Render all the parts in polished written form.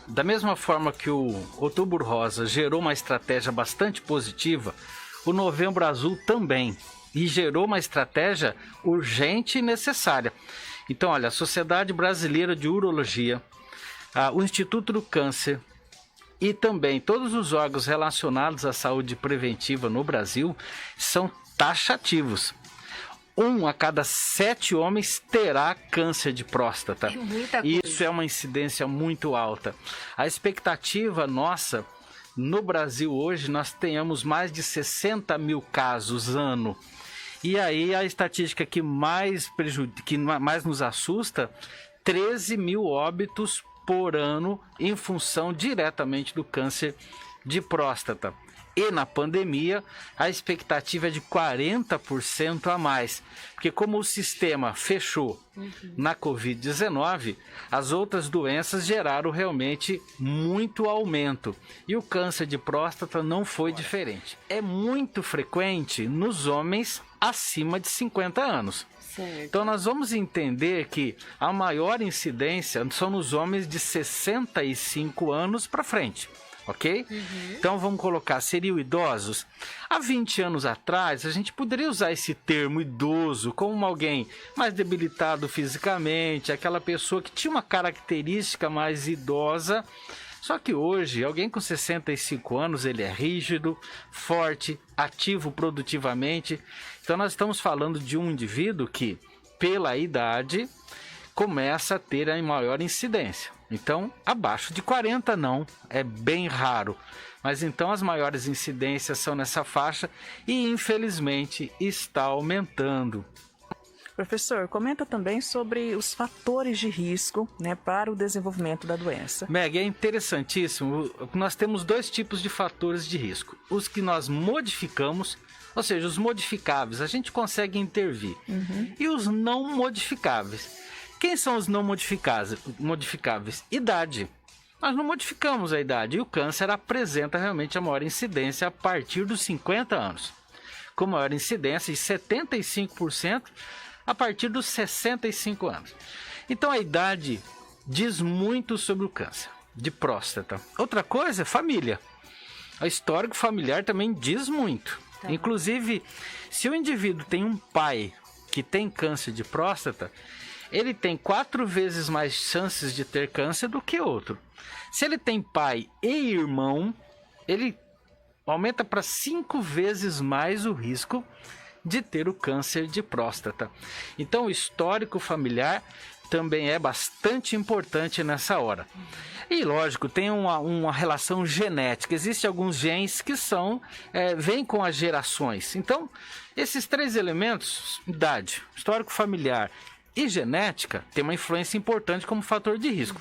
Da mesma forma que o Outubro Rosa gerou uma estratégia bastante positiva, o Novembro Azul também, e gerou uma estratégia urgente e necessária. Então, olha, a Sociedade Brasileira de Urologia, o Instituto do Câncer e também todos os órgãos relacionados à saúde preventiva no Brasil são taxativos. 1 a cada 7 homens terá câncer de próstata. É muita coisa. Isso é uma incidência muito alta. A expectativa nossa, no Brasil hoje, nós tenhamos mais de 60 mil casos ano. E aí a estatística que mais nos assusta, 13 mil óbitos por ano em função diretamente do câncer de próstata. E na pandemia, a expectativa é de 40% a mais. Porque como o sistema fechou na Covid-19, as outras doenças geraram realmente muito aumento. E o câncer de próstata não foi diferente. É muito frequente nos homens acima de 50 anos. Certo. Então nós vamos entender que a maior incidência são nos homens de 65 anos para frente. Ok? Então vamos colocar, seriam idosos? Há 20 anos atrás, a gente poderia usar esse termo idoso como alguém mais debilitado fisicamente, aquela pessoa que tinha uma característica mais idosa. Só que hoje, alguém com 65 anos, ele é rígido, forte, ativo produtivamente. Então nós estamos falando de um indivíduo que, pela idade, começa a ter a maior incidência. Então, abaixo de 40 não, é bem raro. Mas então as maiores incidências são nessa faixa e infelizmente está aumentando. Professor, comenta também sobre os fatores de risco, né, para o desenvolvimento da doença. Meg, é interessantíssimo. Nós temos 2 tipos de fatores de risco. Os que nós modificamos, ou seja, os modificáveis, a gente consegue intervir. E os não modificáveis. Quem são os não modificáveis? Idade. Nós não modificamos a idade e o câncer apresenta realmente a maior incidência a partir dos 50 anos. Com maior incidência de 75% a partir dos 65 anos. Então a idade diz muito sobre o câncer de próstata. Outra coisa é família. O histórico familiar também diz muito. Tá. Inclusive, se o indivíduo tem um pai que tem câncer de próstata, ele tem 4 vezes mais chances de ter câncer do que outro. Se ele tem pai e irmão, ele aumenta para 5 vezes mais o risco de ter o câncer de próstata. Então, o histórico familiar também é bastante importante nessa hora. E, lógico, tem uma relação genética. Existem alguns genes que vêm com as gerações. Então, esses 3 elementos, idade, histórico familiar e genética, tem uma influência importante como fator de risco.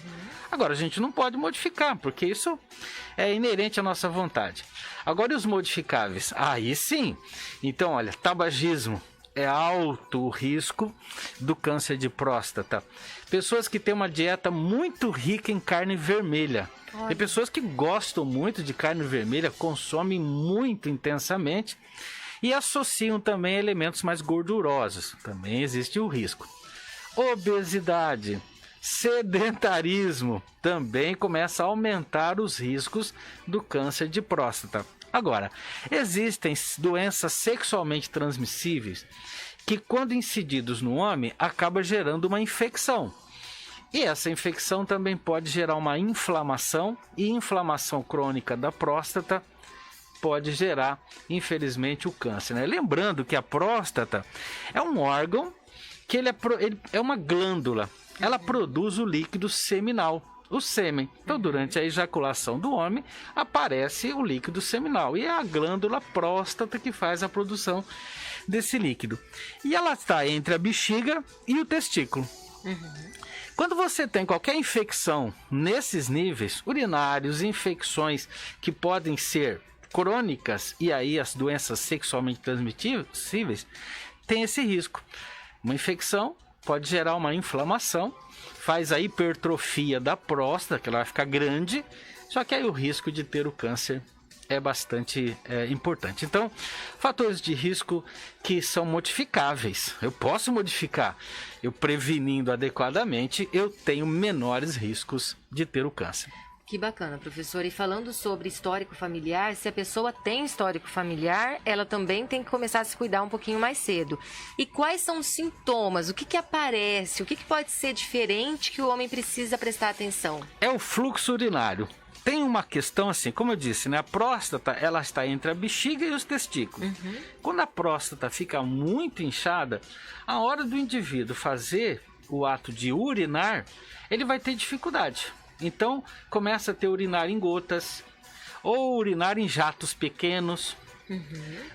Agora, a gente não pode modificar, porque isso é inerente à nossa vontade. Agora, e os modificáveis? Aí sim. Então, olha, tabagismo é alto o risco do câncer de próstata. Pessoas que têm uma dieta muito rica em carne vermelha. Tem pessoas que gostam muito de carne vermelha, consomem muito intensamente e associam também a elementos mais gordurosos. Também existe o risco. Obesidade, sedentarismo também começa a aumentar os riscos do câncer de próstata. Agora, existem doenças sexualmente transmissíveis que, quando incididos no homem, acaba gerando uma infecção. E essa infecção também pode gerar uma inflamação, e inflamação crônica da próstata pode gerar, infelizmente, o câncer, né? Lembrando que a próstata é um órgão que ele é uma glândula. Ela produz o líquido seminal, o sêmen. Então, durante a ejaculação do homem, aparece o líquido seminal. E é a glândula próstata que faz a produção desse líquido. E ela está entre a bexiga e o testículo. Quando você tem qualquer infecção nesses níveis, urinários, infecções que podem ser crônicas, e aí as doenças sexualmente transmissíveis, tem esse risco. Uma infecção pode gerar uma inflamação, faz a hipertrofia da próstata, que ela vai ficar grande, só que aí o risco de ter o câncer é bastante importante. Então, fatores de risco que são modificáveis. Eu posso modificar. Eu prevenindo adequadamente, eu tenho menores riscos de ter o câncer. Que bacana, professor. E falando sobre histórico familiar, se a pessoa tem histórico familiar, ela também tem que começar a se cuidar um pouquinho mais cedo. E quais são os sintomas? O que aparece? O que pode ser diferente que o homem precisa prestar atenção? É o fluxo urinário. Tem uma questão assim, como eu disse, né? A próstata, ela está entre a bexiga e os testículos. Quando a próstata fica muito inchada, a hora do indivíduo fazer o ato de urinar, ele vai ter dificuldade. Então, começa a ter urinar em gotas ou urinar em jatos pequenos.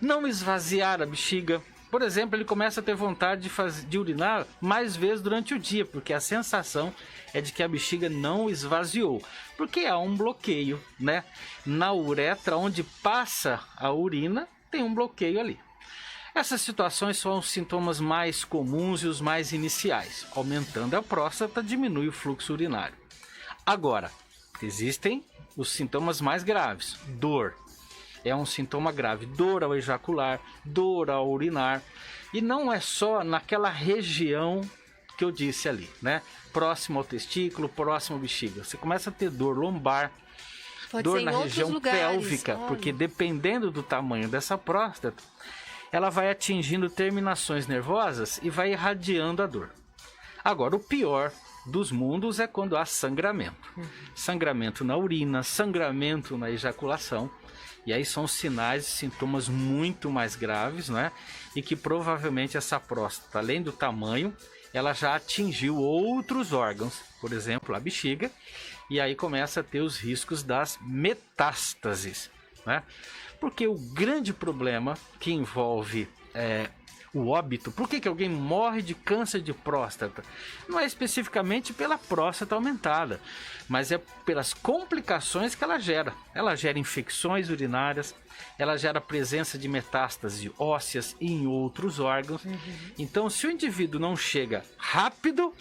Não esvaziar a bexiga. Por exemplo, ele começa a ter vontade de urinar mais vezes durante o dia, porque a sensação é de que a bexiga não esvaziou. Porque há um bloqueio, né? Na uretra, onde passa a urina, tem um bloqueio ali. Essas situações são os sintomas mais comuns e os mais iniciais. Aumentando a próstata, diminui o fluxo urinário. Agora, existem os sintomas mais graves. Dor é um sintoma grave. Dor ao ejacular, dor ao urinar. E não é só naquela região que eu disse ali, né? Próximo ao testículo, próximo à bexiga. Você começa a ter dor lombar, dor na região pélvica, porque dependendo do tamanho dessa próstata, ela vai atingindo terminações nervosas e vai irradiando a dor. Agora, o pior dos mundos é quando há sangramento. Sangramento na urina, sangramento na ejaculação. E aí são sinais e sintomas muito mais graves, né? E que provavelmente essa próstata, além do tamanho, ela já atingiu outros órgãos, por exemplo, a bexiga. E aí começa a ter os riscos das metástases, né? Porque o grande problema que envolve o óbito, por que alguém morre de câncer de próstata? Não é especificamente pela próstata aumentada, mas é pelas complicações que ela gera. Ela gera infecções urinárias, ela gera presença de metástases ósseas em outros órgãos. Então, se o indivíduo não chega rápido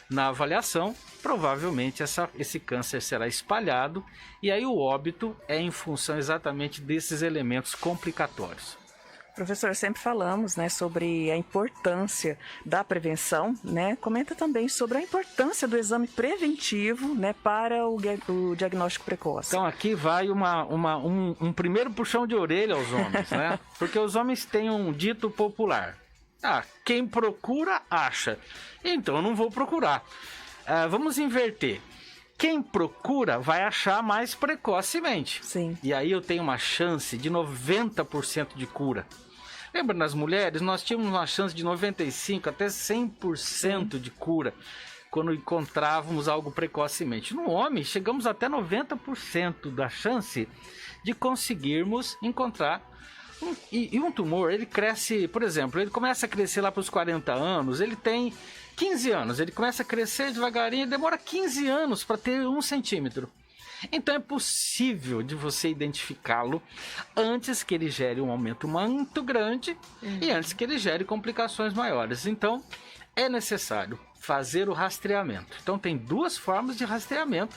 na avaliação, provavelmente esse câncer será espalhado e aí o óbito é em função exatamente desses elementos complicatórios. Professor, sempre falamos, né, sobre a importância da prevenção, né? Comenta também sobre a importância do exame preventivo, né, para o diagnóstico precoce. Então aqui vai um primeiro puxão de orelha aos homens, né? Porque os homens têm um dito popular. Quem procura, acha. Então eu não vou procurar. Vamos inverter. Quem procura vai achar mais precocemente. Sim. E aí eu tenho uma chance de 90% de cura. Lembra, nas mulheres, nós tínhamos uma chance de 95% até 100% de cura quando encontrávamos algo precocemente. No homem, chegamos até 90% da chance de conseguirmos encontrar. E um tumor, ele cresce, por exemplo, ele começa a crescer lá para os 40 anos, ele tem 15 anos, ele começa a crescer devagarinho, demora 15 anos para ter 1 centímetro. Então é possível de você identificá-lo antes que ele gere um aumento muito grande e antes que ele gere complicações maiores. Então é necessário fazer o rastreamento. Então tem 2 formas de rastreamento,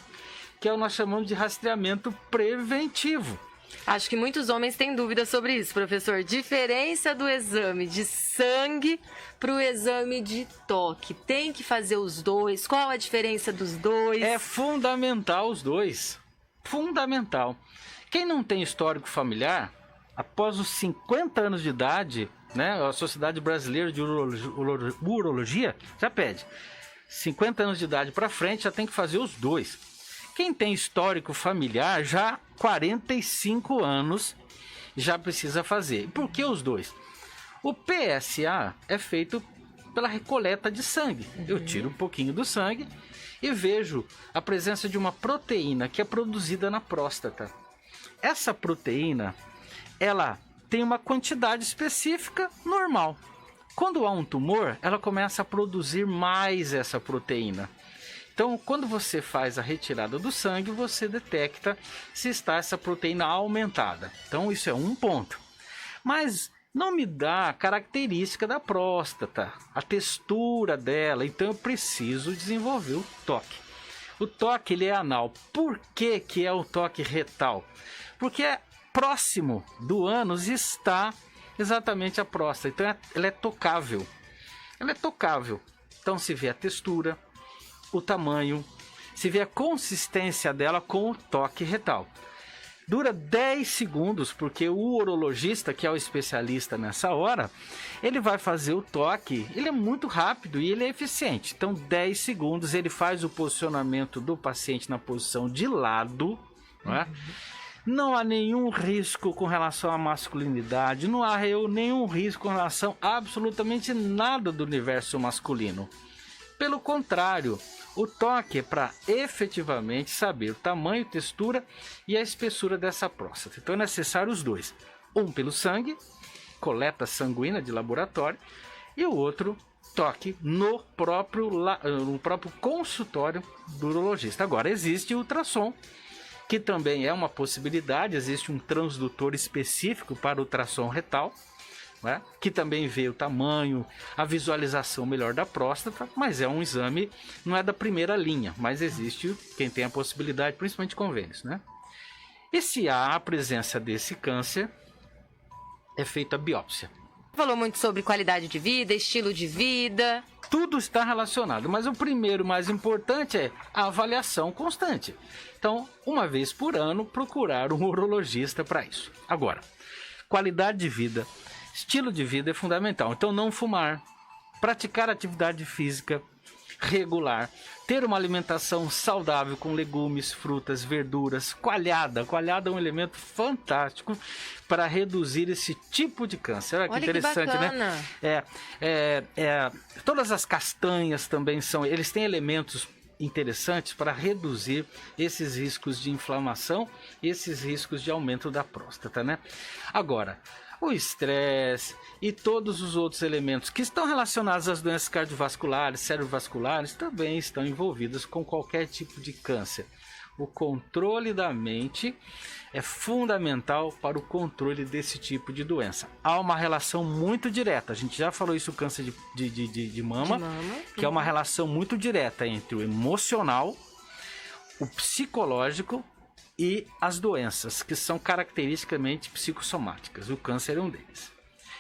que é o que nós chamamos de rastreamento preventivo. Acho que muitos homens têm dúvidas sobre isso, professor. Diferença do exame de sangue para o exame de toque. Tem que fazer os dois? Qual a diferença dos dois? É fundamental os dois. Fundamental. Quem não tem histórico familiar, após os 50 anos de idade, né, a Sociedade Brasileira de Urologia já pede. 50 anos de idade para frente já tem que fazer os dois. Quem tem histórico familiar, já 45 anos, já precisa fazer. Por que os dois? O PSA é feito pela recoleta de sangue. Eu tiro um pouquinho do sangue e vejo a presença de uma proteína que é produzida na próstata. Essa proteína, ela tem uma quantidade específica normal. Quando há um tumor, ela começa a produzir mais essa proteína. Então, quando você faz a retirada do sangue, você detecta se está essa proteína aumentada. Então, isso é um ponto. Mas não me dá a característica da próstata, a textura dela. Então, eu preciso desenvolver o toque. O toque, ele é anal. Por que que é o toque retal? Porque próximo do ânus está exatamente a próstata. Então, ela é tocável. Ela é tocável. Então, se vê a textura, o tamanho, se vê a consistência dela com o toque retal. Dura 10 segundos, porque o urologista, que é o especialista nessa hora, ele vai fazer o toque, ele é muito rápido e ele é eficiente. Então, 10 segundos, ele faz o posicionamento do paciente na posição de lado, não é? Não há nenhum risco com relação à masculinidade, não há nenhum risco com relação a absolutamente nada do universo masculino. Pelo contrário, o toque é para efetivamente saber o tamanho, textura e a espessura dessa próstata. Então é necessário os dois. Um pelo sangue, coleta sanguínea de laboratório, e o outro toque no próprio consultório do urologista. Agora existe o ultrassom, que também é uma possibilidade, existe um transdutor específico para o ultrassom retal, né, que também vê o tamanho, a visualização melhor da próstata, mas é um exame, não é da primeira linha, mas existe quem tem a possibilidade, principalmente convênios, né? E se há a presença desse câncer, é feita a biópsia. Falou muito sobre qualidade de vida, estilo de vida. Tudo está relacionado, mas o primeiro mais importante é a avaliação constante. Então, uma vez por ano, procurar um urologista para isso. Agora, qualidade de vida, estilo de vida é fundamental. Então, não fumar, praticar atividade física regular, ter uma alimentação saudável com legumes, frutas, verduras, coalhada. Coalhada é um elemento fantástico para reduzir esse tipo de câncer. Olha que interessante, que bacana, né? Todas as castanhas também eles têm elementos interessantes para reduzir esses riscos de inflamação e esses riscos de aumento da próstata, né? Agora, o estresse e todos os outros elementos que estão relacionados às doenças cardiovasculares, cerebrovasculares, também estão envolvidos com qualquer tipo de câncer. O controle da mente é fundamental para o controle desse tipo de doença. Há uma relação muito direta, a gente já falou isso, o câncer de mama, que é uma relação muito direta entre o emocional, o psicológico e as doenças, que são caracteristicamente psicossomáticas. O câncer é um deles.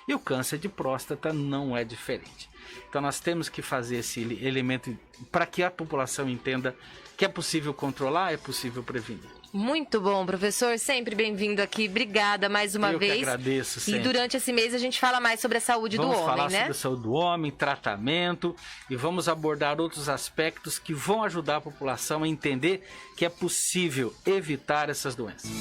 E o câncer de próstata não é diferente. Então nós temos que fazer esse elemento para que a população entenda que é possível controlar, é possível prevenir. Muito bom, professor. Sempre bem-vindo aqui. Obrigada mais uma vez. Eu que agradeço sempre. E durante esse mês a gente fala mais sobre a saúde do homem, né? Vamos falar sobre a saúde do homem, tratamento, e vamos abordar outros aspectos que vão ajudar a população a entender que é possível evitar essas doenças.